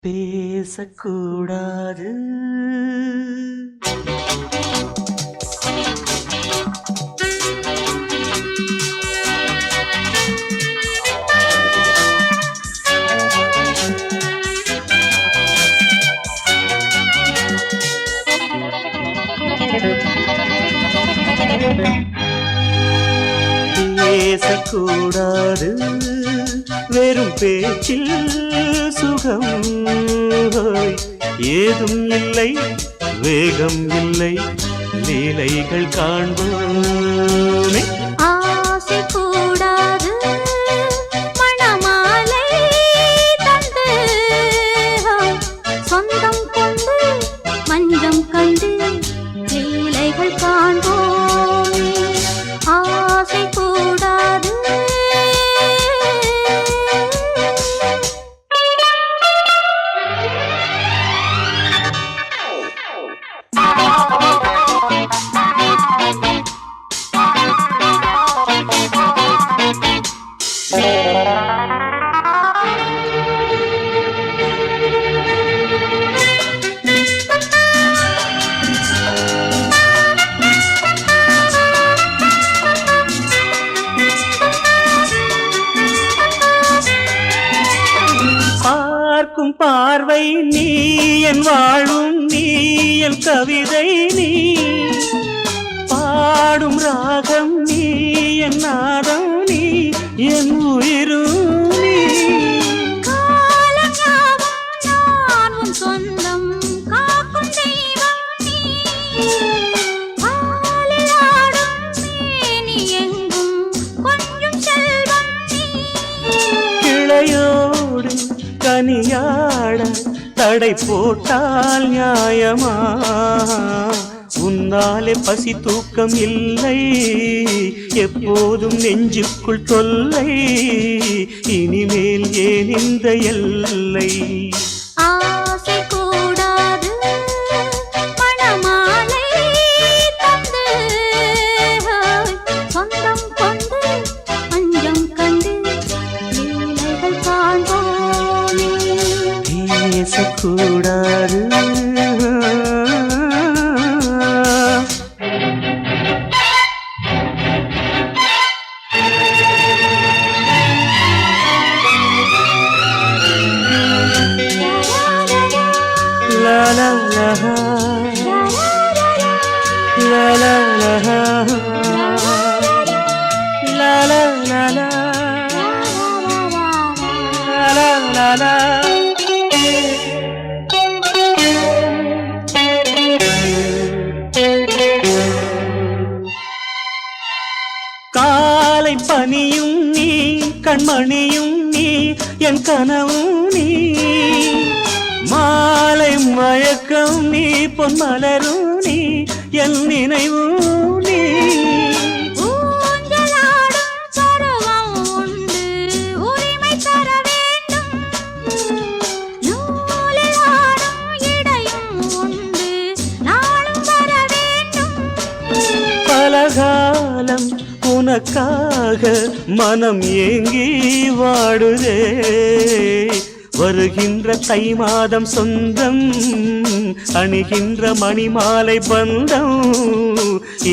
பேசக்கூடாது. பேசக்கூடாது வெறும் பேச்சில் சுகம் ஏதும் இல்லை, வேகம் இல்லை, லீலைகள் காண்போமே. ஆசை கூடாது மணமாலை தந்து சொந்தம் கொண்டு மஞ்சம் கண்டு லீலைகள் காண்போமே. ஆசை கூடாது பார்க்கும் பார்வை நீ என் வாழும், நீ என் கவிதை, நீ பாடும் ராகம், நீ என் நாதம், நீ என் உயிரும் நீ. காலங்காவும் சொந்தம் காக்கும் தெய்வம் நீ. பாலிலாடும் மேனி எங்கும் கொஞ்சம் செல்வம் நீ. கிளையோடு கனியாட தடை போட்டால் நியாயமா? உன்னாலே பசி தூக்கம் இல்லை, எப்போதும் நெஞ்சுக்குள் தொல்லை, இனிமேல் ஏன் இந்த எல்லை? ஆசை கூடாது மணமாலை தந்து சொந்தம் கொண்டு மஞ்சம் கண்டு லீலைகள் காண்போமே. பேசக்கூடாது. La la la la la la la la la la la la. காலை பனியும் நீ, கண்மணியும் நீ, என் கனவும் நீ, மாலை மயக்கம் நீ, பொன்மலரும் நீ, என் நினைவும் நீ. ஊஞ்சலாடும் பருவம் உண்டு, உரிமை தர வேண்டும். நூலில் ஆடும் இடையும் உண்டு, நாளும் வர வேண்டும். பலகாலம் உனக்காக மனம் ஏங்கி வாடுதே, வருகின்ற தை மாதம் சொந்தம், அணிகின்ற மணிமாலை பந்தம்,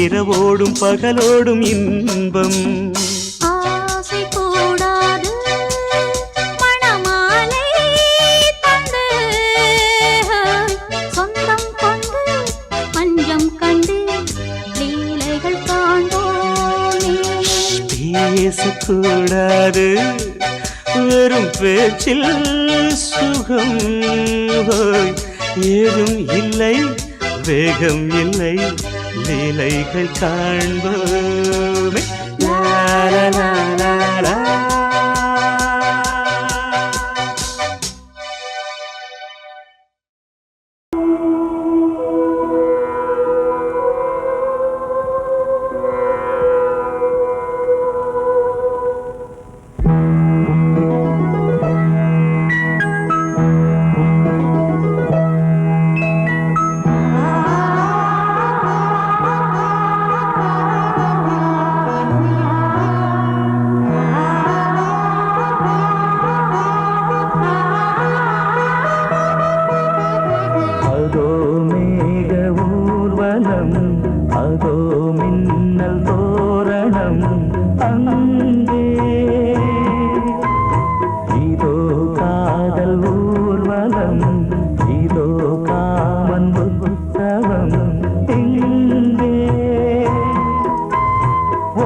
இரவோடும் பகலோடும் இன்பம். ஆசை கூடாது மணமாலை தந்து சொந்தம் கொண்டு மஞ்சம் கண்டு லீலைகள் காண்போமே. பேசக்கூடாது வெறும் பேச்சில் சுகம் ஏதும் இல்லை, வேகம் இல்லை, லீலைகள் காண்போமே. லா லா லா லா லா. ஊர்வலம் அதோ மின்னல் தோரணம் அங்கே இதோ காதல் ஊர்வலம் இதோ காமன் உற்சவம் இங்கே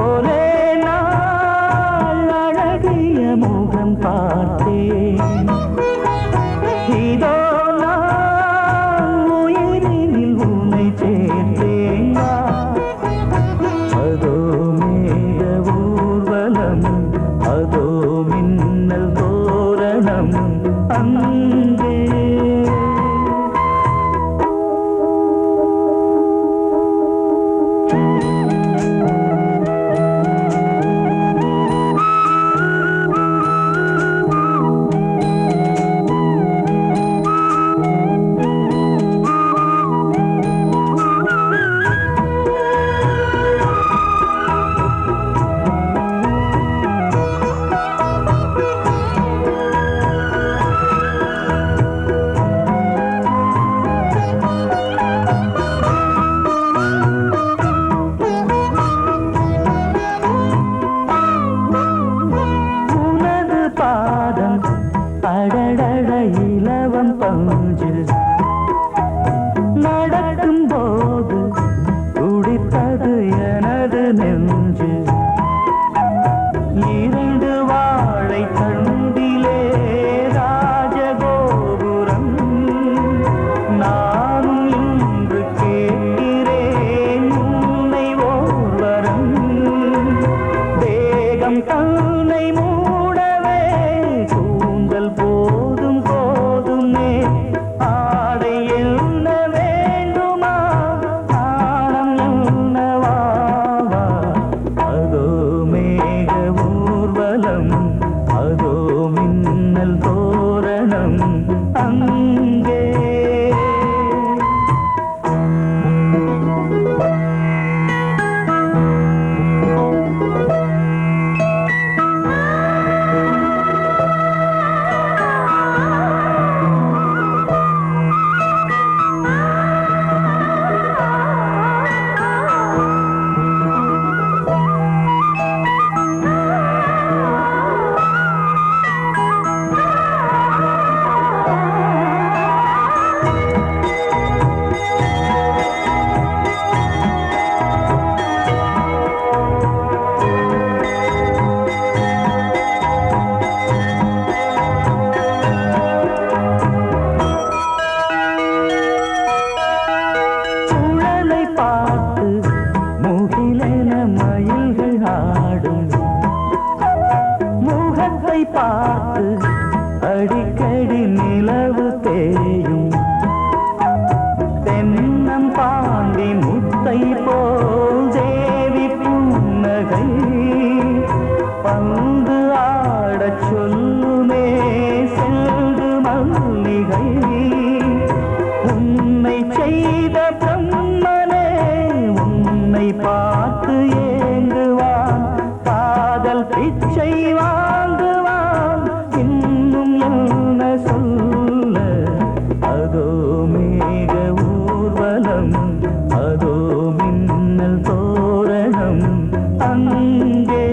ஒரே நாள் அழகிய முகம் பார்த்தேன் இதோ நான் உயிரினில் உன்னை சேர்த்தேன் அதோ மேக ஊர்வலம் அதோ மின்னல் தோரணம் அங்கே அடடட இலவம் பஞ்சு நடக்கும் போது துடித்தது எனது நெஞ்சு இரண்டு வாழை தண்டிலே ராஜகோபுரம் நானும் இன்று கேட்கிறேன் உன்னை ஓர்வரம் தேகம் தன்னை மூடவே கூந்தல் போதும் போதுமே ஆடை என்ன வேண்டுமா ஆனம் என்னவாவா அதோ மேக ஊர்வலம் அதோ மின்னல் தோரணம் அங்கே பார்த்து அடிக்கடி நிலவு தேயும் தென்னம் பாண்டி முத்தை போல் தேவி புன்னகை பந்து ஆடச் சொல்லுமே செல்து மல்லிகை உன்னை செய்த பிரம்மனே உன்னை பார்த்து ஏங்குவான் காதல் பிச்சை வாங்குவான் இன்னும் என்ன சொல்ல அதோ மேக ஊர்வலம் அதோ மின்னல் தோரணம் அங்கே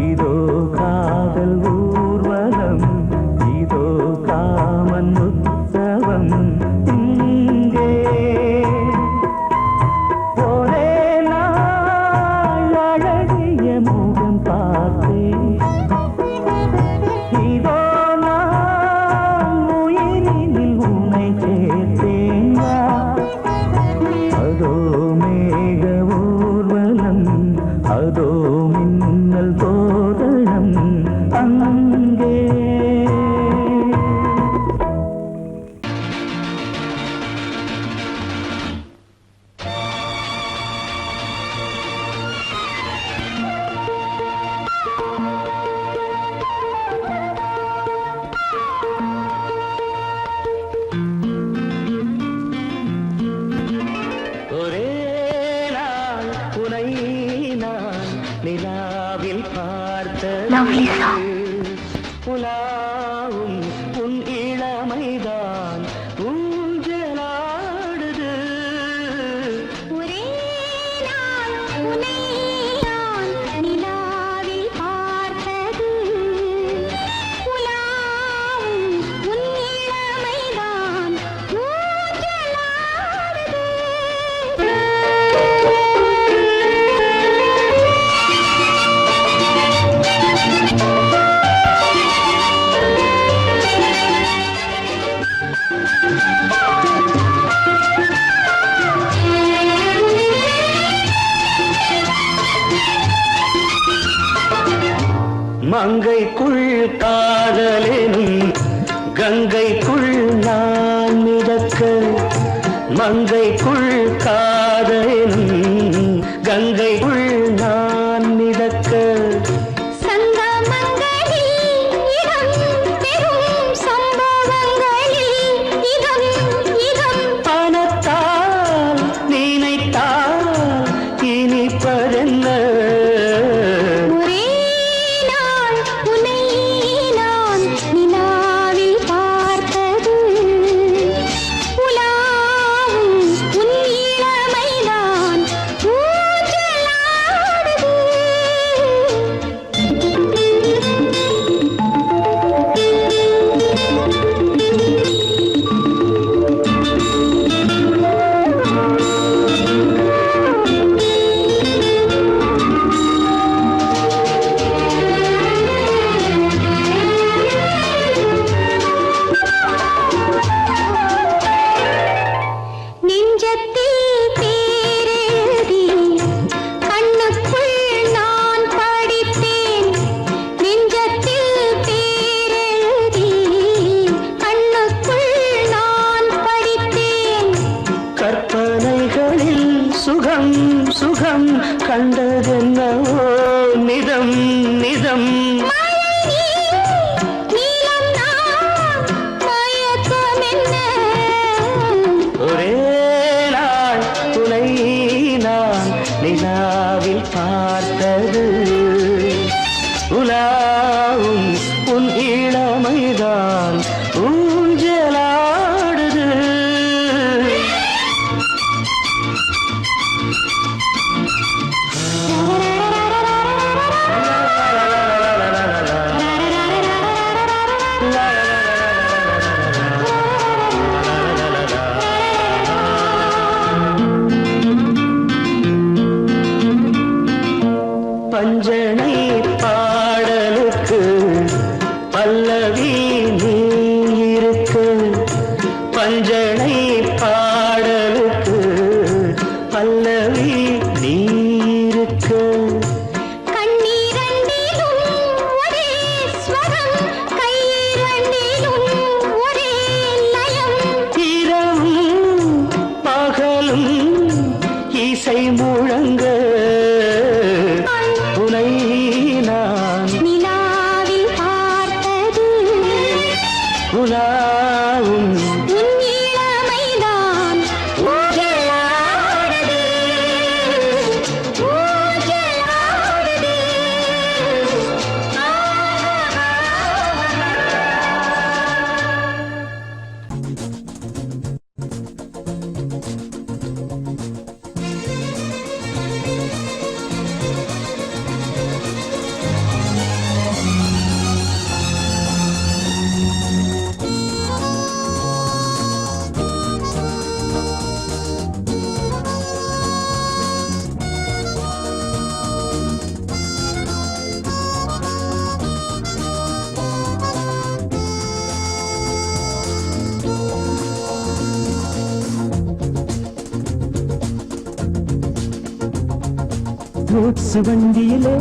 இதோ காதல் ஊர்வலம் இதோ காமன் உற்சவம் இங்கே ஒரே நாள் அழகிய முகம் பார்த்தேன் இதோ நான் உயிரினில் உன்னை சேர்த்தேன் அதோ மேக ஊர்வலம் அதோ மின்னல் தோரணம் அங்கே ஒரே நாள் உனை நான் நிலாவில் பார்த்தது உலாவும் உன் இளமைதான் ஊஞ்சலாடுது மங்கைக்குள் காதலெனும் கங்கைக்குள் நான் மிதக்க மங்கைக்குள் காதலெனும் கங்கைக்குள் நான் மிதக்க பணத்தால் நினைத்தால் இனிப்பதென்ன சுகம் சுகம் கண்டதென்னவோ நிதம் நிதம் ஒரே நாள் துணை நான் நிலாவில் பார்த்தது உலாவும் உன் இளமைதான் ஊஞ்சலாடுது பஞ்சனை பாடலுக்கு பல்லவி நீ இருக்கு பஞ்சனை பாடலுக்கு பல்லவி நீ இருக்கு இரவும் பகலும் இசை முழங்க உனை நான் நிலாவில் பார்த்தது உலாவும் உன் இளமைதான் ஊஞ்சலாடுது ஊஞ்சலாடுது கூட்ஸ் வண்டியிலே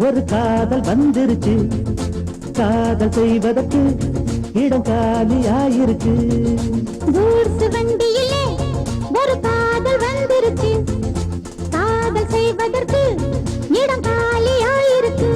ஒரு காதல் வந்துருச்சு காதல் செய்வதற்கு இடம் காலியாயிருக்கு கூட்ஸ் வண்டியிலே ஒரு காதல் வந்துருச்சு காதல் செய்வதற்கு இடம் காலியாயிருக்கு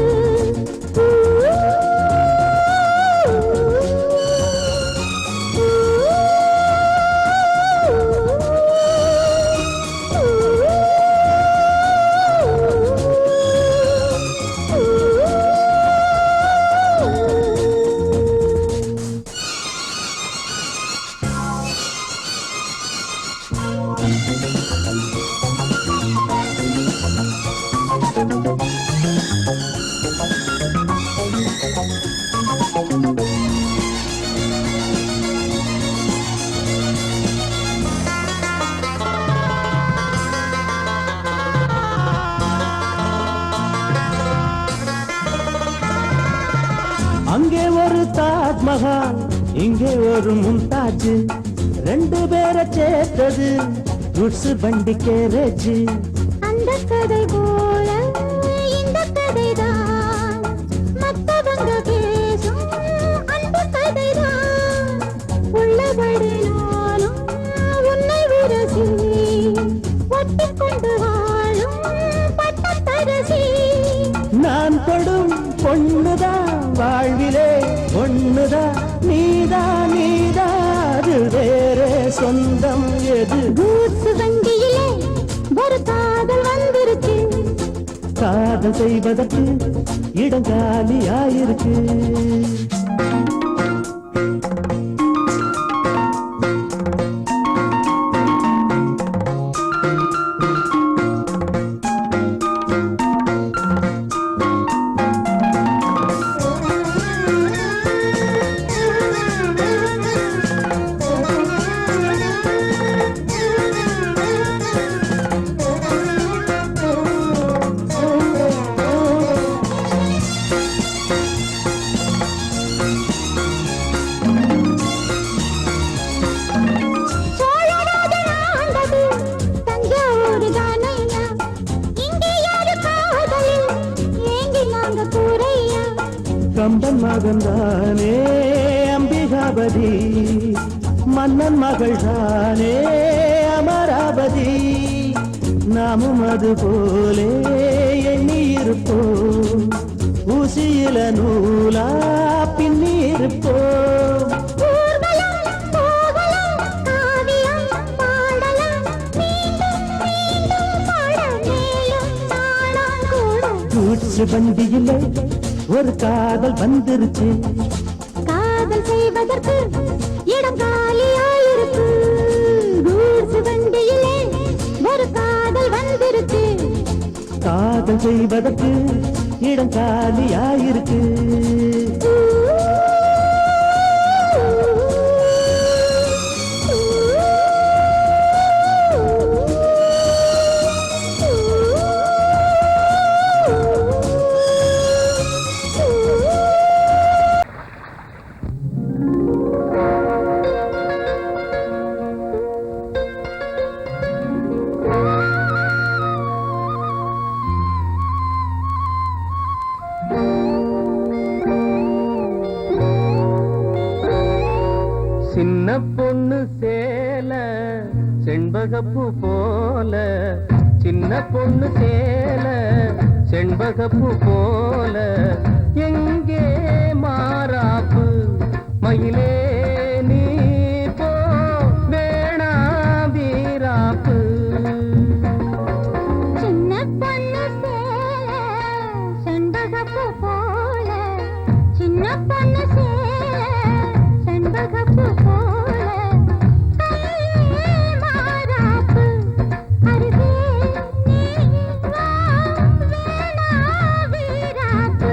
அங்கே ஒரு தாஜ்மஹால் இங்கே ஒரு மும்தாஜ் ரெண்டு பேரை சேர்த்தது குட்ஸ் வண்டி கேரேஜ் அந்த கதை போல இந்த கதைதான் கொண்டு வாழும் பட்டத்தரசி நான் தொடும் பொண்ணுதான் வாழ்விலே ஒண்ணுதான் நீதா அது வேறே சொந்தம் எது கூட்ஸ் வண்டியிலே ஒரு காதல் வந்துருச்சு காதல் செய்வதற்கு இடம் காலியாயிருக்கு சோழராஜன் ஆண்டது தஞ்சாவூர் தானையா இங்கே யாரு காதலில் ஏங்கி நாங்க கூரையா கம்பன் மகன்தானே அம்பிகாபதி மன்னன் மகள் தானே அமராவதி நாமும் அது போலே எண்ணி இருப்போம் ஊசியில நூலா பின்னி இருப்போம் ஊர்வலம் போகலாம் காவியம் பாடலாம் மீண்டும் மீண்டும் பாட மேலும் நாளாம் கூட கூச்சு வண்டியிலே ஒரு காதல் வந்துருச்சு காதல் செய்வதற்கு இடம் காலியாயிருக்கு கூட்ஸ் வண்டியிலே ஒரு காதல் வந்துருச்சு காதல் செய்வதற்கு இடம் காலியாயிருக்கு சின்ன பொண்ணு சேல செண்பகப்பூ போல சின்ன பொண்ணு சேல செண்பகப்பூ போல எங்கே மாறாப்பு மயிலே நீ போ வேணா வீராப்பு சின்ன பொண்ணு சேல செண்பகப்பூ போல சின்ன பொண்ணு சேல செண்பகப்பூ போல கையே மாறாப்பு அருகே நீ வா வேணா வீராப்பு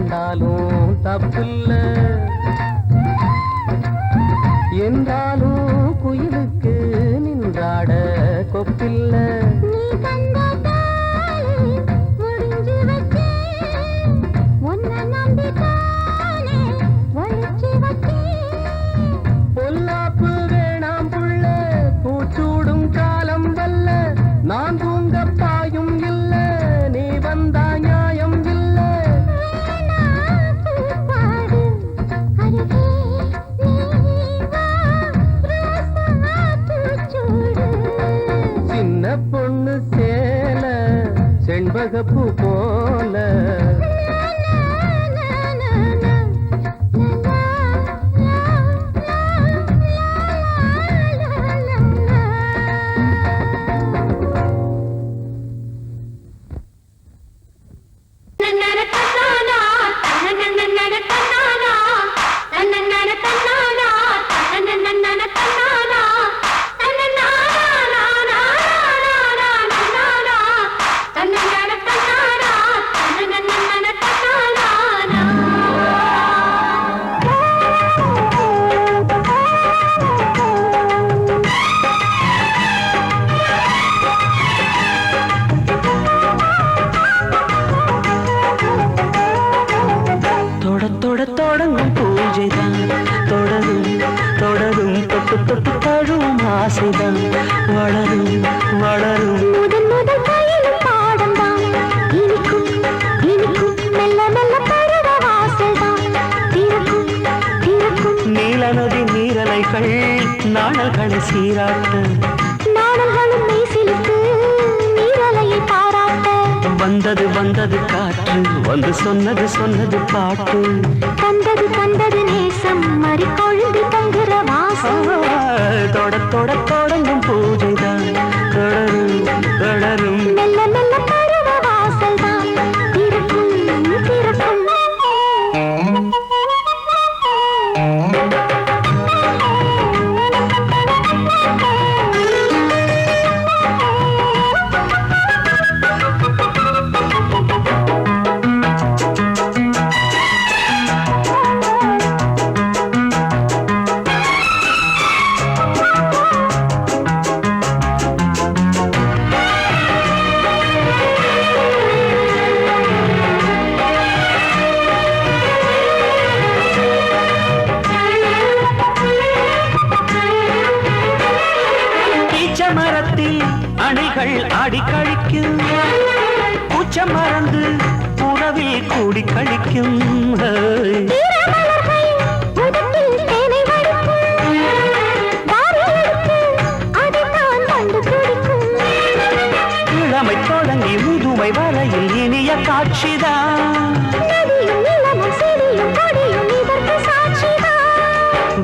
கண்டாலும் தப்பில்ல என்றாலும் குயிலுக்கு நின்றாட கொப்பில்ல நீ கண்ட தாலி முடிஞ்சு வச்சே உன்னை நம்பித்தானே ஒழிச்சு வச்சே பொல்லாப்பு வேணாம் புள்ள பூச்சூடும் காலம் வல்ல நான் தூங்க பாயும் இல்ல நீ வந்தா நியாயம் இல்ல பாடு அருகே நீ வா ரோசா பூச்சூடு சின்ன பொண்ணு சேல செண்பகப்பூ போல தொடங்கும் பூஜைதான் தொடரும் தொடரும் தொட்டு தொட்டு தழுவும் ஆசைதான் வளரும் வளரும் முதன் முதல் பயிலும் பாடம்தான் இனிக்கும் இனிக்கும் மெல்ல மெல்ல பருவ வாசல்தான் திறக்கும் திறக்கும் நீல நதி நீரலைகள் நாணல்களை சீராட்ட நாணல்களும் மெய்சிலித்து நீரலையை பாராட்ட வந்தது வந்தது காற்று வந்து சொன்னது சொன்னது பாட்டு தந்தது தந்தது நேசம் மறி கொழுந்து தங்குற வாசம் தொட தொட தொடங்கும் பூஜைதான் தொடரும் தொடரும் மெல்ல மெல்ல பருவ வாசல்தான் திறக்கும் திறக்கும் மரத்தில் அணைகள் ஆடி கழிக்கும் பூச்சம் மறந்து உறவில் கூடி கழிக்கும் இளமை தொடங்கி முதுமை வரையில் இனிய காட்சிதான்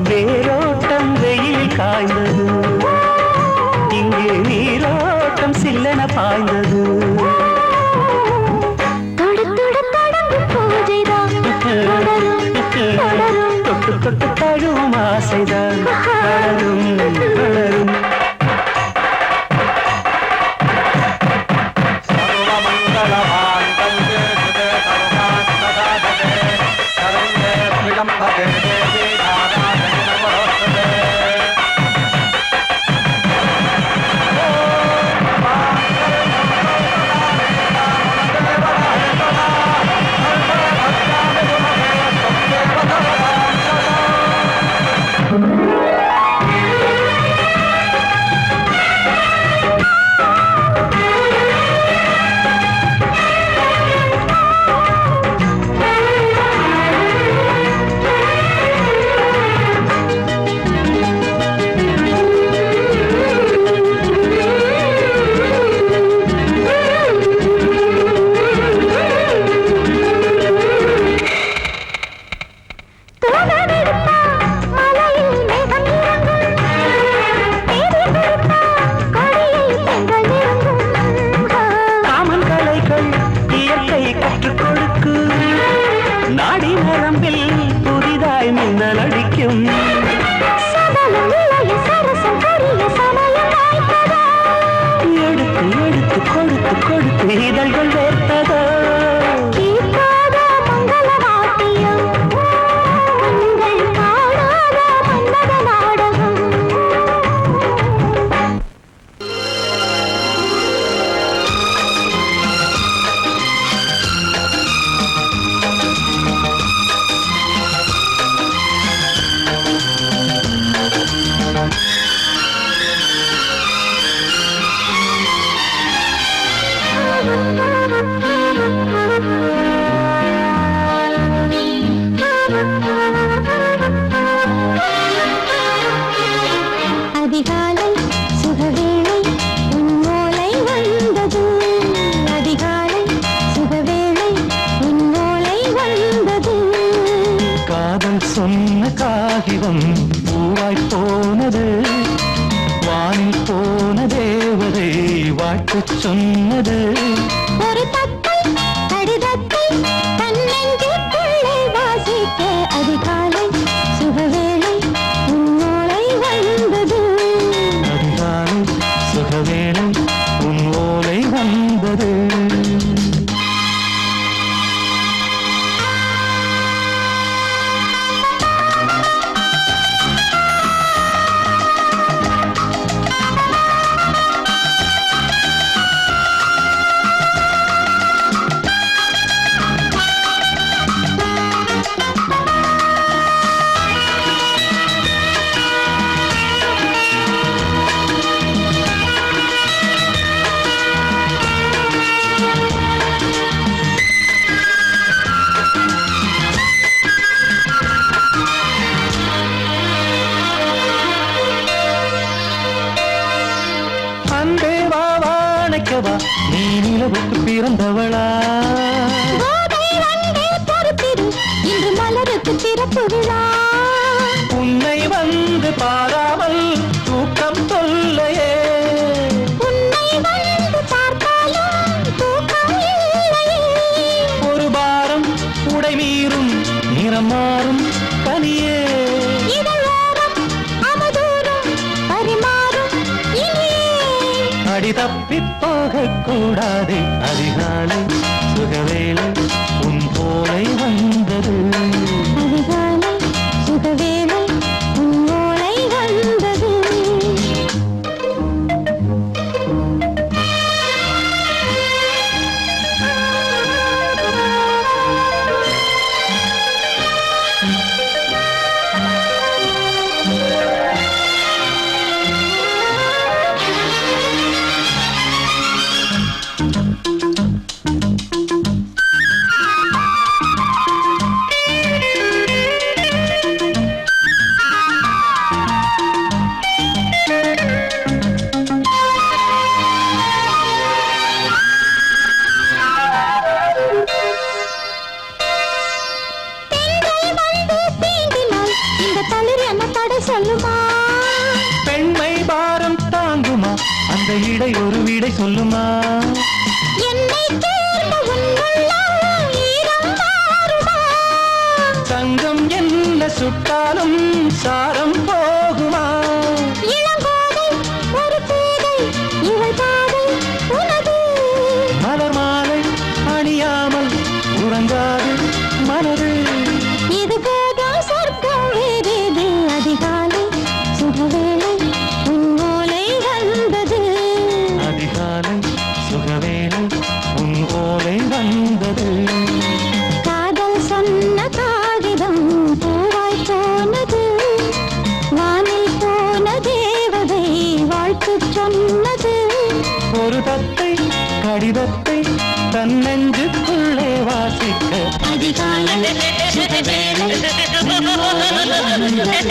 வேரோட்டம் வெயில் காய்ந்தது இங்கே நீரோட்டம் சில்லென பாய்ந்தது தொட்டு தொட்டு தழுவும் ஆசைதான் வளரும் வளரும் இதழ்கள் வேர்த்ததோ கீழ்காத மங்கள காதல் சொன்ன காகிதம் பூவாய் போனது, வானில் போன தேவதை வாழ்த்து சொன்னது. ஒரு தத்தை கடிதத்தை தன்னெஞ்சுக்குள்ளே வாசிக்க அதிகாலை சுகவேளை உன்னோளை வந்தது. அதிகாலை சுகவேளை உன் ஓலை வந்தது. நீ நிலவுக்கு பிறந்தவளா? இன்று மலருக்கு திறப்பு விழா. உன்னை வந்து பாராமல் தூக்கம் தொல்லையே. உன்னை வந்து பார்த்தாலும் தூக்கம் இல்லையே. ஒரு பாரம் உடை மீறும் நிறம் மாறும் கனியே. அடி தப்பி போகக்கூடாது. அதிகாலை சுகவேளை உன் போலை வந்தது. அதிகாலை சுகவேளை உன் ஓலை வந்தது. பெண்மை பாரம் தாங்குமா? அந்த இடை ஒரு விடை சொல்லுமா? தங்கம் என்ன சுட்டாலும் சாரம் போகுமா? மலர் மாலை அணியாமல் உறங்காது மனது. இது போதும் சொர்க்கம் வேறேது. அதிகாலை சுகவேளை உன் ஓலை வந்தது. அதிகாலை சுகவேளை உன் ஓலை வந்தது. காதல் சொன்ன காகிதம் பூவாய் போனது, வானில் போன தேவதை வாழ்த்து சொன்னது. ஒரு தத்தை கடிதத்தை தன்னெஞ்சுக்குள்ளே வாசிக்க அதிகாலை சுகவேளை உன் ஓலை வந்தது.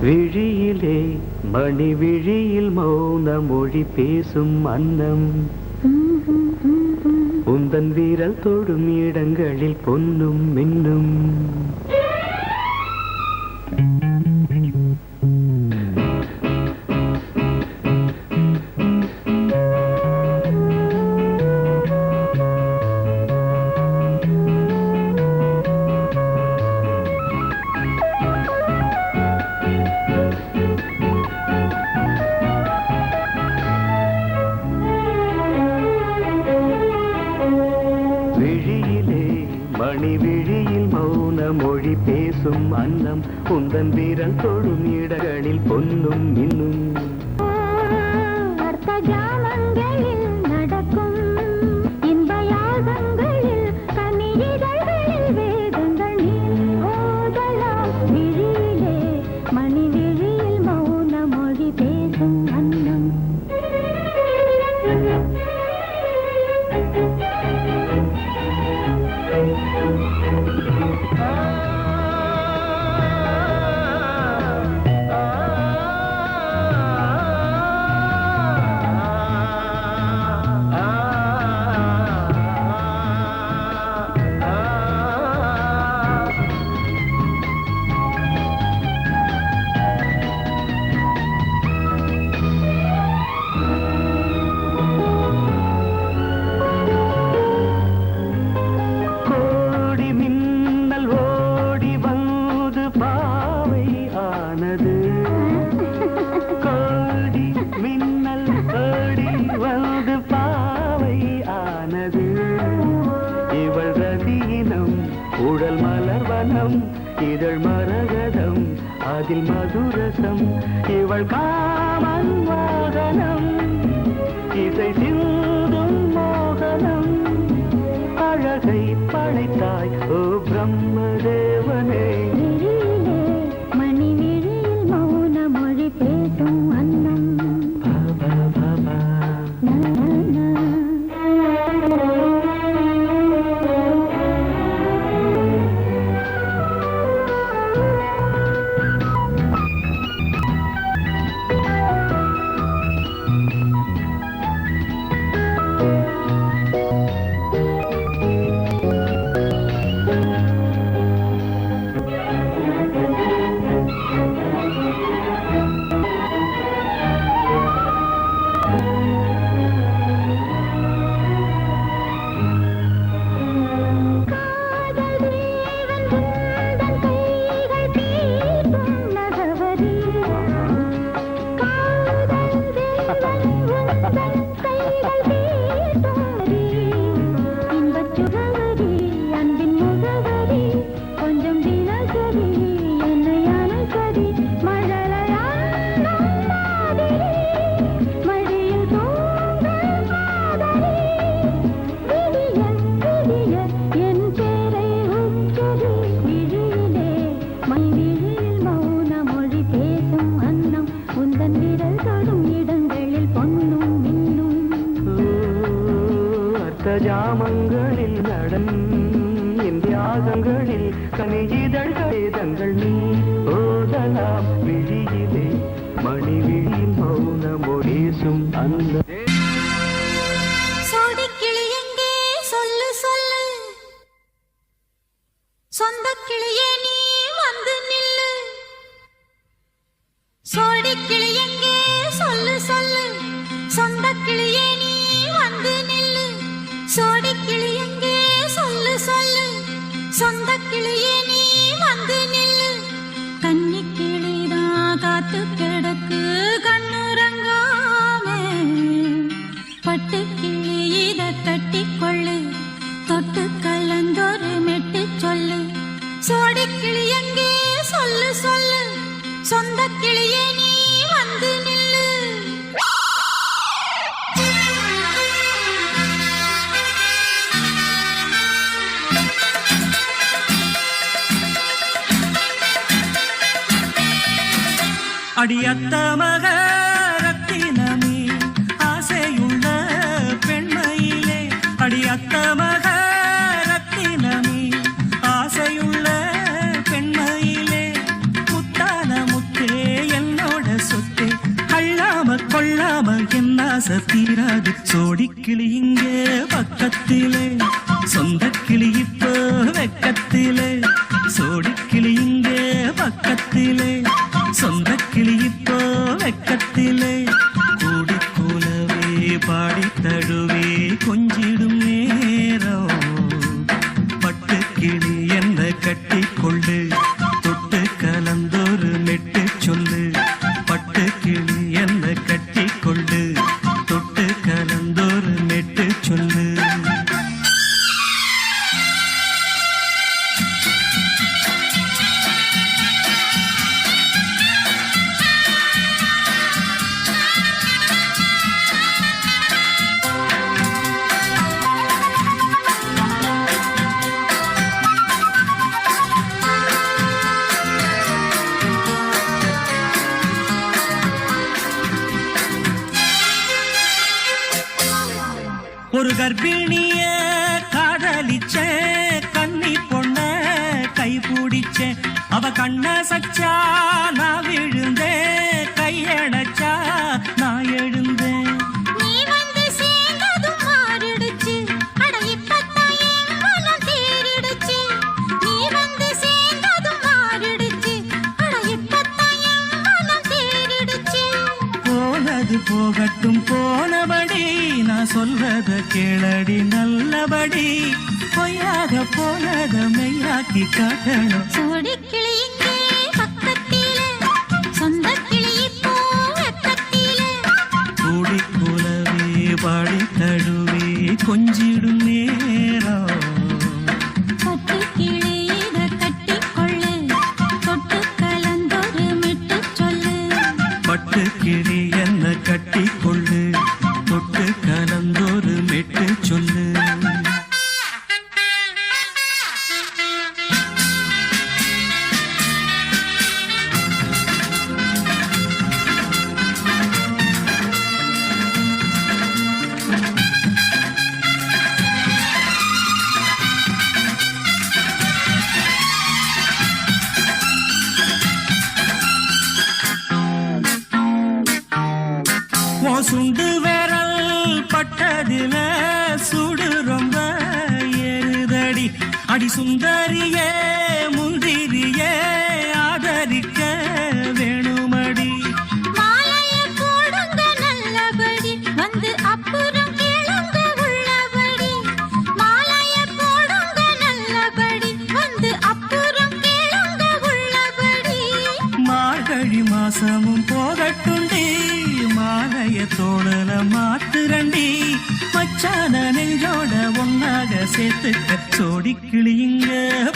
விழியிலே மணி விழியில் மௌன மொழி பேசும் அன்னம், உந்தன் வீரல் தொடும் இடங்களில் பொன்னும் மின்னும். மணி விழியில் மௌன மொழி பேசும் அன்னம், உந்தன் வீரல் தொடும் இடங்களில் பொன்னும் மின்னும். அர்த்தஜாமங்களில் நடக்கும் இன்ப யாகங்களில் கனியிதழ்களில் வேதங்கள் நீ ஓதலாம். விழியிலே மணி விழியில் மௌன மொழி அதில் மதுரசம் இவள் காமன் வாகனம் இசை சிந்தும் மோகனம் அழகை படைத்தாய் ஓ பிரம்மதேவனே மணி விழியில் மௌன மொழி பேசும் அன்னம் பாபா பாபா ஜாமங்களில் நடன் இந்தியாகங்களில் கனியிதழ் வேதங்கள் நீ ஓதலாம் விழியிலே மணி விழியில் மௌன மொழிசும் அந்த சோடிக்கிளி எங்கே சொல்லு சொல்லு சொந்த கிளியே நீ வந்து நில்லு சோடிக்கிளி எங்கே சொல்லு சொல்லு சொந்த கிளியே நீ வந்து நில்லு சோடிக்கிளி எங்கே சொல்லு சொல்லு சொந்த கிளியே நீ வந்து நில்லு கன்னி கிளிதான் காத்து கிடக்கு கண்ணுறங்காமே பட்டு கிளி இத கட்டிக்கொள்ளு தொட்டு கலந்தொரு மெட்டு சொல்லு சோடிக்கிளி எங்கே சொல்லு சொல்லு சொந்த கிளியே நீ வந்து நில்லு அடியத்த மக ரத்தினமே ஆசையுள்ள பெண்மையிலே அடியத்த மக ரத்தினமே ஆசையுள்ள பெண்மையிலே முத்தான முத்தே என்னோட சொத்தே அள்ளாம கொள்ளாம என் ஆசை தீராது சோடிக்கிளி இங்கே பக்கத்திலே சொந்த கிளி இப்போ வெக்கத்திலே சோடிக்கிளி இங்கே பக்கத்திலே சொந்த கிளி இப்போ வெக்கத்திலே கூடி கூலவே பாடி தழுவே கொஞ்சிடும் நேரம் பட்டு கிளி என்ன கட்டிக்கொள்ளு தொட்டு கலந்தொரு மெட்டு சொல்லு பட்டு கிளி என்ன கட்டிக்கொள்ளு தொட்டு கலந்தொரு மெட்டு சொல்லு ஒரு கர்ப்பிணிய காதலிச்ச கண்ணி பொண்ண கை பிடிச்ச அவ கண்ண சச்சா நான் விழுந்தேன் கையடைச்சா நான் எழுந்தேன் நீ வந்து சேர்ந்ததும் மாறிடுச்சு அட இப்பத்தான் என் மனம் தேறிடுச்சு நீ வந்து சேர்ந்ததும் மாறிடுச்சு அட இப்பத்தான் என் மனம் தேறிடுச்சு போனது போகட்டும் போனபடி நான் சொல்றத கேளடி நல்லபடி பொய்யாக போனத மெய்யாக்கி காட்டணும் சோடிக்கிளி இங்கே பக்கத்திலே சொந்த கிளி இப்போ வெக்கத்திலே கூடி கூலவே பாடி தழுவே கொஞ்சிடும் நேரம் பட்டு கிளி இத கட்டிக்கொள்ளு தொட்டு கலந்தொரு பட்டுக்கிளி என்ன கட்டிக்கொள்ளு தொட்டு கலந்தொரு மெட்டு சொல்லு சுண்டு விரல் பட்டதில சுடு ரொம்ப ஏறுதடி அடி சுந்தரியே முந்திரியே ஆதரிக்க வேணுமடி மாலைய போடுங்க நல்லபடி வந்து அப்புறம் கேளுங்க உள்ளபடி மாலைய போடுங்க நல்லபடி வந்து அப்புறம் கேளுங்க உள்ளபடி மார்கழி மாசமும் போகட்டுண்டி மாலைய தோழல மாத்துரண்டி மச்சான நெஞ்சோட ஒன்னாக சேர்த்துக்க சோடி கிளியுங்க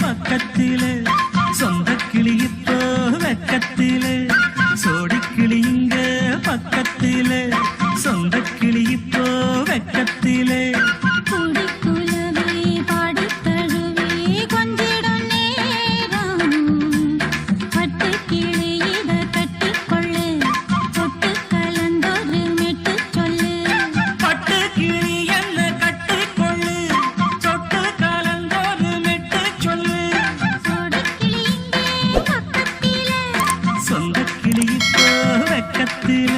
பக்கத்தில சொந்த கிளி இப்போ வெக்கத்தில சோடி கிளியுங்க பக்கத்தில சொந்த கிளி இப்போ வெக்கத்தில குடிக்குலவே பாடித் தழுவே கொஞ்சிடும் நேரம் பட்டு கிளி இத கட்டிக்கொள்ளு தொட்டு கலந்தொரு மெட்டு சொல்லு பட்டு கிளி என்ன கட்டிக்கொள்ளு சொட்டு கலந்தொரு மெட்டு சொல்லு சோடி கிளி இங்கே பக்கத்திலே சொந்த கிளி இப்போ வெக்கத்தில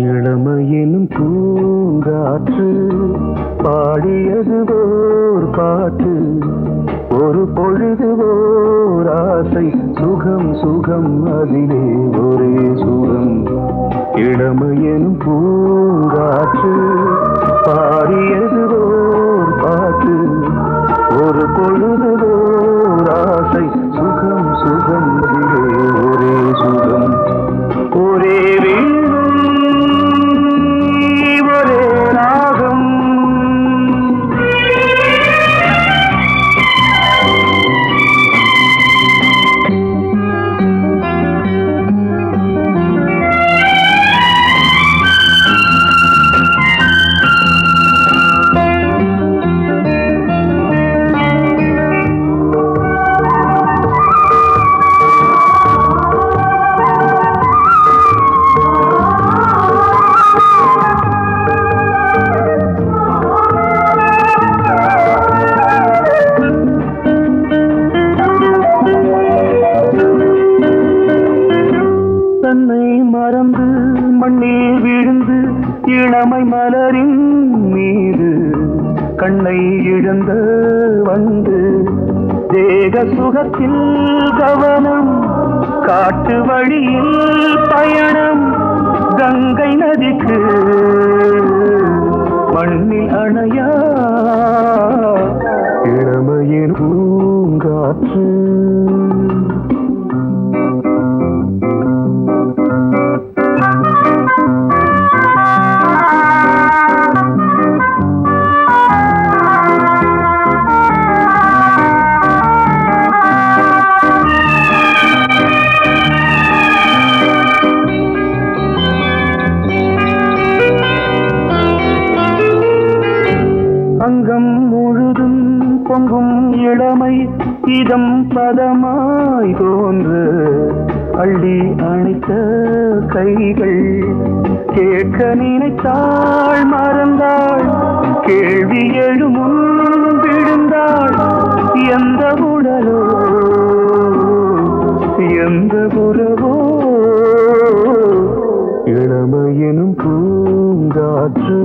இளமையினும் பூங்காற்று பாடியது ஓர் பாட்டு ஒரு பொழுது ஓர் ஆசை சுகம் சுகம் அதிலே ஒரே சுகம் இளமையினும் பூங்காற்று பாடியது ஓர் பாட்டு ஒரு பொழுது ஓர் ஆசை சுகம் சுகம் அதிலே ஒரே சுகம் ஒரே ஒரே ராகம் தன்னை மறந்து மண்ணில் விழுந்து இளமை மலரின் மீது கண்ணை இழந்த வந்து தேக சுகத்தில் கவனம் காட்டு வழியில் பயணம் கங்கை நதிக்கு மண்ணில் அணையா இளமையின் பூங்காற்று அங்கம் முழுதும் பொங்கும் இளமை இதம் பதமாய் தோன்று அள்ளி அணைத்த கைகள் கேட்க நினைத்தாள் மறந்தாள் கேள்வி எழுமுன் விழுந்தாள் எந்த உடலோ எந்த உறவோ இளமையெனும் பூங்காற்று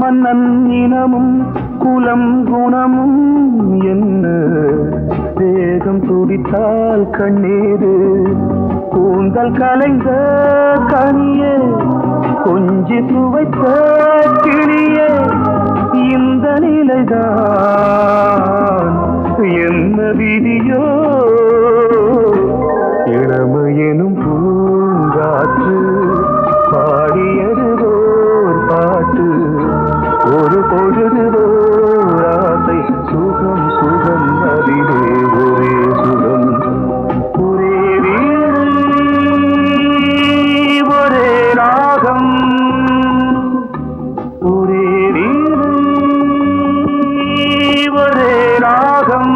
மன்னன் இனமும் குலம் குணமும் என்ன வேகம் துடித்தால் கண்ணீரு கூந்தல் கலைந்த கனியே கொஞ்சி சுவைத்த கிளியே இந்த நிலைதான் என்ன விதியோ இளமையெனும் பூங்காற்று பாடியதுவோர் பாட்டு ஒரு பொழுதுவோர் ஆசை சுகம் சுகம் அதிலே ஒரே சுகம் ஒரே வீடு ஒரே ராகம் ஒரே வீடு ஒரே ராகம்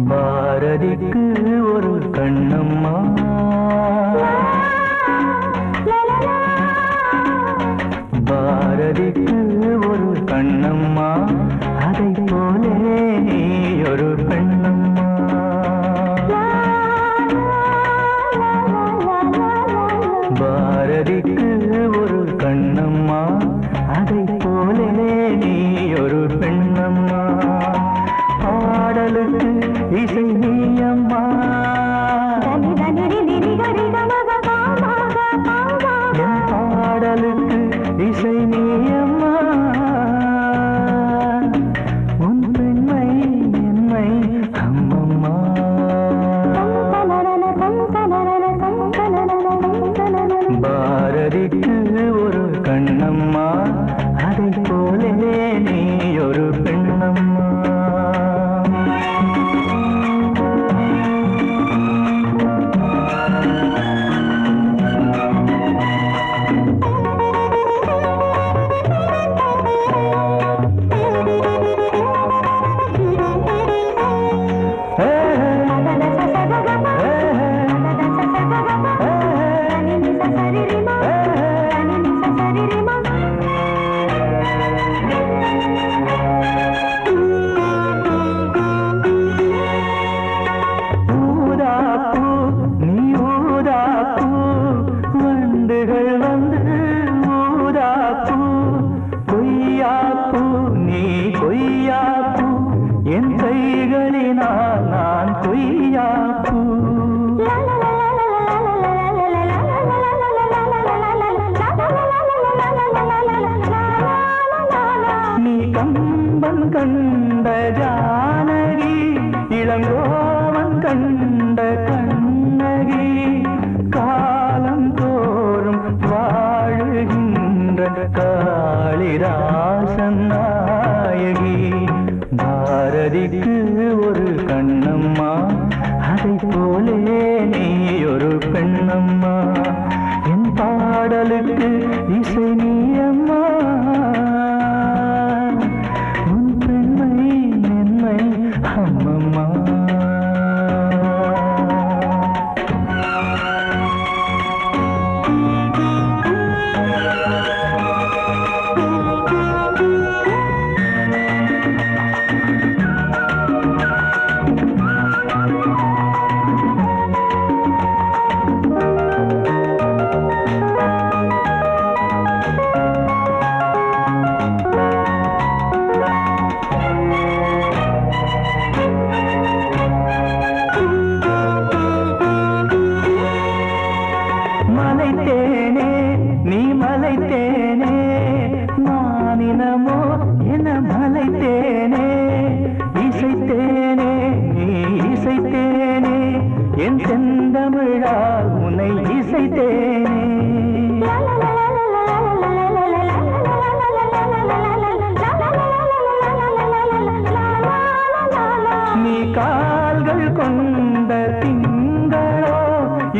பாரதிக்கு ஒரு கண்ணம்மா பாரதிக்கு ஒரு கண்ணம்மா அதை போலே நீ ஒரு பெண்ணம்மா பாரதிக்கு ஒரு கண்ணம்மா அதை போலே நீ ஒரு பெண்ணம்மா பாடலுக்கு இசை நீயம்மா என் பாடலுக்கு இசை நீயம்மா உன் பெண்மை என்னை அம்மம்மா பாரதிக்கு ஒரு கண்ணம்மா அதை போலே நீ ஒரு பெண்ணம்மா என் கைகளினால் நான் கொய்யாப்பூ நீ கம்பன் கண்ட ஜானகி இளங்கோவன் கண்ட கண்ணகி காலம் தோறும் வாழுகின்ற காளிதாசன் நாயகி பாரதிக்கு ஒரு கண்ணம்மா அதை போலே நீ ஒரு பெண்ணம்மா என் பாடலுக்கு இசை நீயம்மா உன் பெண்மை என்னை அம்மம்மா மலைத்தேனே நீ மலைத்தேனே மானினமோ என மலைத்தேனே இசைத்தேனே நீ இசைத்தேனே என் செந்தமிழா உன்னை இசைத்தேனே நீ கால்கள் கொண்ட திங்களோ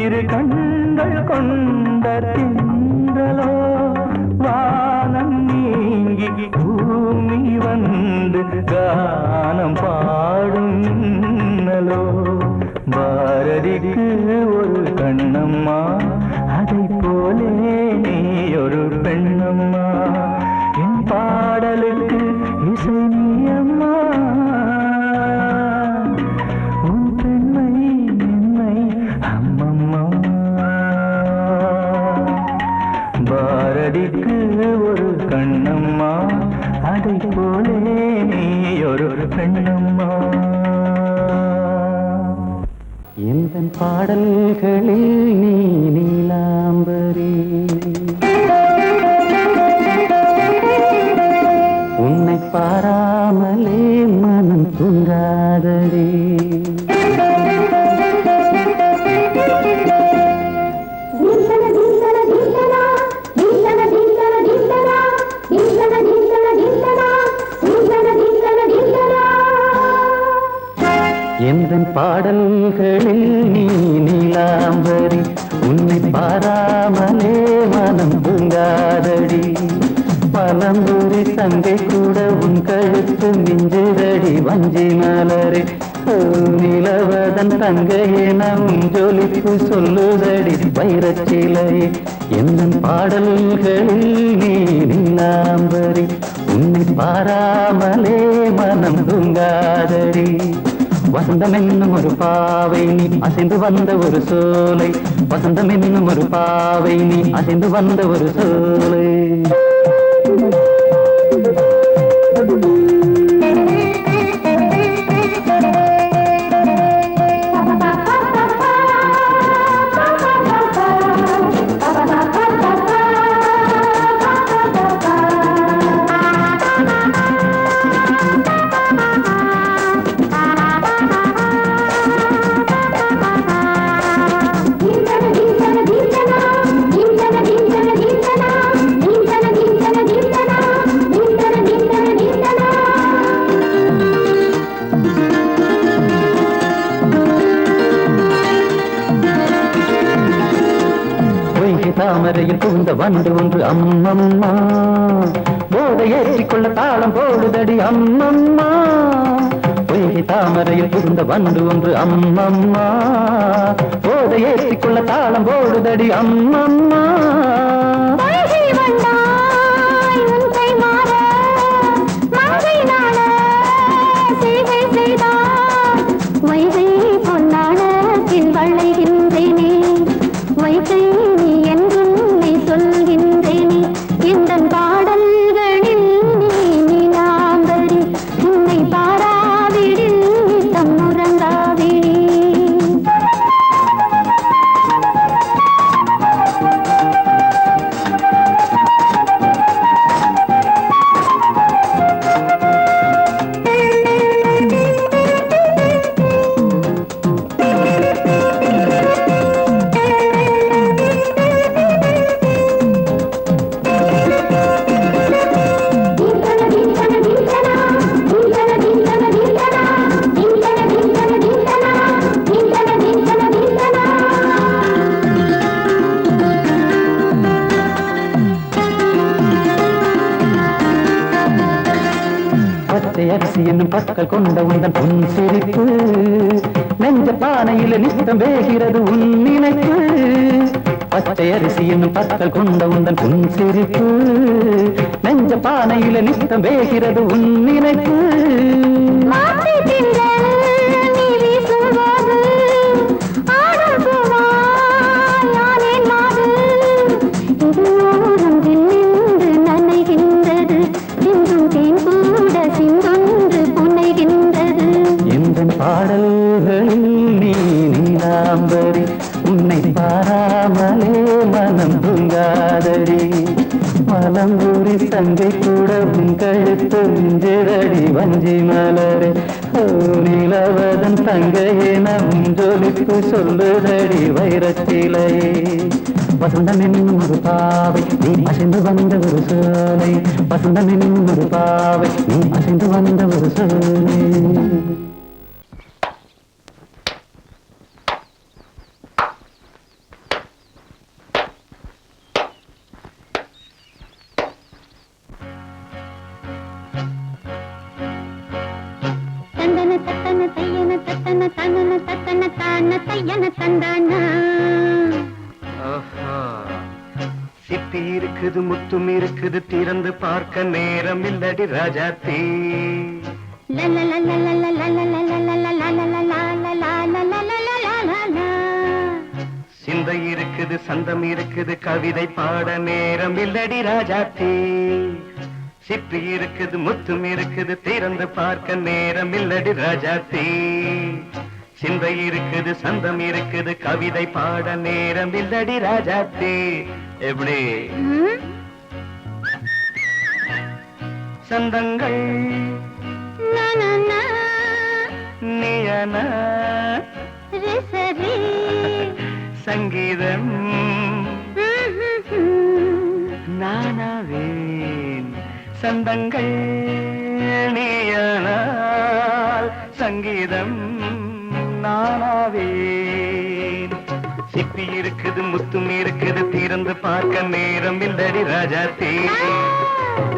இரு கண்கள் கொண்ட திங்களோ வானம் நீங்கி பூமி வந்து அதை போலே நீ ஒரு பெண்ணம்மா. எந்த பாடல்களில் நீ நீலாம்பரி, உன்னை பாராமலே மனம் தூங்காதடி. எந்தன் பாடல்களில் நீ நீலாம்பரி, உன்னை பாராமலே மனம் தூங்காதடி. பலம்புரி தங்கை கூட உன் கழுத்து மிஞ்சுதடி வஞ்சி மலரே. நிலவதன் தங்கையே நம் ஜொலிப்பு சொல்லுதடி வைரச்சிலை. எந்தன் பாடல்களில் நீ நீலாம்பரி, உன்னை பாராமலே மனம் தூங்காதடி. வசந்தம் என்னும் ஒரு பாவை நீ அசைந்து வந்த ஒரு சோலை, வசந்தம் என்னும் ஒரு பாவை நீ அசைந்து வந்த ஒரு சோலை. தாமரையில் புகுந்த வண்டு ஒன்று அம்மம்மா, போதை ஏற்றிக்கொள்ள தாளம் போடுதடி அம்மம்மா. பொய்கை தாமரையில் புகுந்த வண்டு ஒன்று அம்மம்மா, போதை ஏற்றிக்கொள்ள தாளம் போடுதடி அம்மம்மா. அரிசி என்னும் பற்கள் கொண்ட உந்தன் பொன் சிரிப்பு, நெஞ்ச பானையில நித்தம் வேகிறது உன் நினைப்பு. பச்சை அரிசி என்னும் பற்கள் கொண்ட உந்தன் பொன் சிரிப்பு, நெஞ்ச பானையில நித்தம் வேகிறது உன் நினைப்பு. பாடல்களில் நீ நீலாம்பரி, உன்னை பாராமலே மனம் தூங்காதடி. மலம்பூரி தங்கை கூட உன் கழுத்து மிஞ்சிரடி வஞ்சி மலரே. நிலவதன் தங்கையே நம் ஜொலிப்பு சொல்லுதடி வைரச்சிலையே. வசந்தம் என்னும் ஒரு பாவை நீ அசைந்து வந்த ஒரு சோலை, வசந்தம் என்னும் ஒரு பாவை நீ அசைந்து வந்த ஒரு சோலை. சிப்பி இருக்குது முத்தும் இருக்குது, திறந்து பார்க்க நேரம் இல்லடி ராஜாத்தி. சிந்தை இருக்குது சந்தம் இருக்குது, கவிதை பாட நேரம் இல்லடி ராஜாத்தி. சிப்பி இருக்குது முத்தும் இருக்குது திறந்து பார்க்க நேரம் இல்லடி ராஜாத்தி சிந்தை இருக்குது சந்தம் இருக்குது கவிதை பாட நேரம் இல்லடி ராஜாத்தி எப்படி சந்தங்கள் நீயன சங்கீதம் நானாவேன் சந்தங்கள் நீயனால் சங்கீதம் நானாவேன் சிப்பி இருக்குது முத்தும் இருக்குது திறந்து பார்க்க நேரம் இல்லடி ராஜாத்தே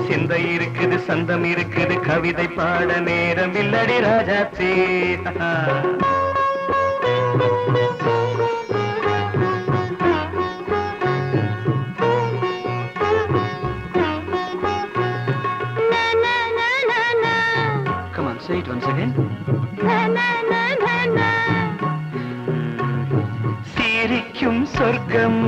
சிந்தை இருக்குது சந்தம் இருக்குது கவிதை பாட நேரம் இல்லடி ராஜாத்தே Come on, say it once again. சிரிக்கும் சொர்க்கம்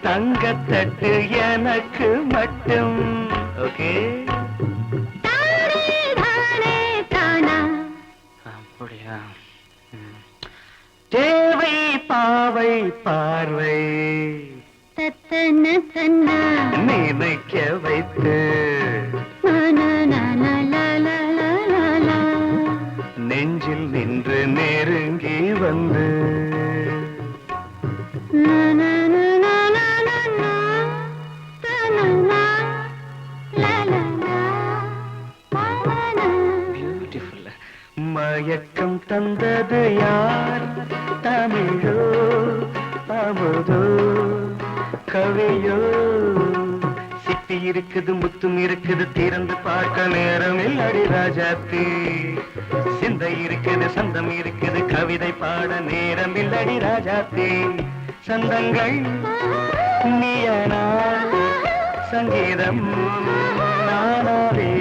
தங்கத்தட்டு எனக்கு மட்டும் ஓகே அப்படியா தேவை பாவை பார்வை நினைக்க வைத்து நெஞ்சில் நின்று நெருங்கி வந்து பியூட்டிஃபுல் மயக்கம் தந்தது யார் தமிழோ அமுதோ கவியோ சிப்பி இருக்குது முத்தும் இருக்குது திறந்து பார்க்க நேரம் இல்லடி ராஜாத்தி சிந்தை இருக்குது சந்தம் இருக்குது கவிதை பாட நேரம் இல்லடி ராஜாத்தி சந்தங்கள் நீயனா சங்கீதம் நானாவே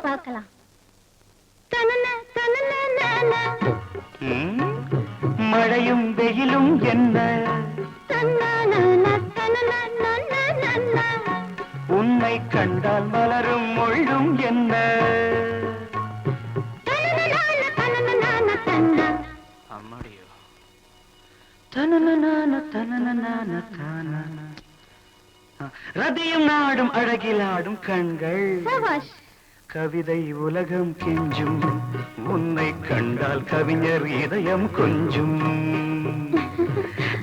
பார்க்கலாம் மழையும் வெயிலும் என்ன உன்னை கண்டால் மலரும் மொழியும் என்ன அம்மாடியோ ரதியும் நாடும் அழகிலாடும் கண்கள் கவிதை உலகம் கெஞ்சும் உன்னை கண்டால் கவிஞர் இதயம் கொஞ்சும்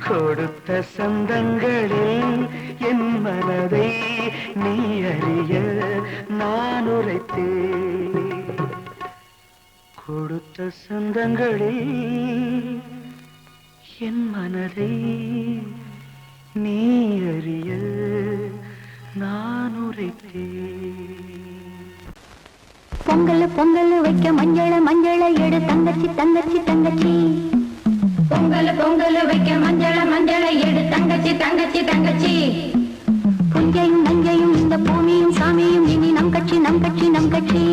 கொடுத்த சந்தங்களில் என் மனதை நீ அறிய நான் உரைத்தேன் கொடுத்த சந்தங்களில் என் மனதை நீ அறிய நான் உரைத்தேன் பொங்கல் பொங்கல் வைக்க மஞ்சள மஞ்சள எடு தங்கச்சி தங்கச்சி தங்கச்சி பொங்கல் பொங்கல் வைக்க மஞ்சள மஞ்சள எடு தங்கச்சி தங்கச்சி தங்கச்சி புஞ்சையும் நஞ்சையும் இந்த பூமியும் சாமியும் இனி நம் கட்சி நம் கட்சி நம் கட்சி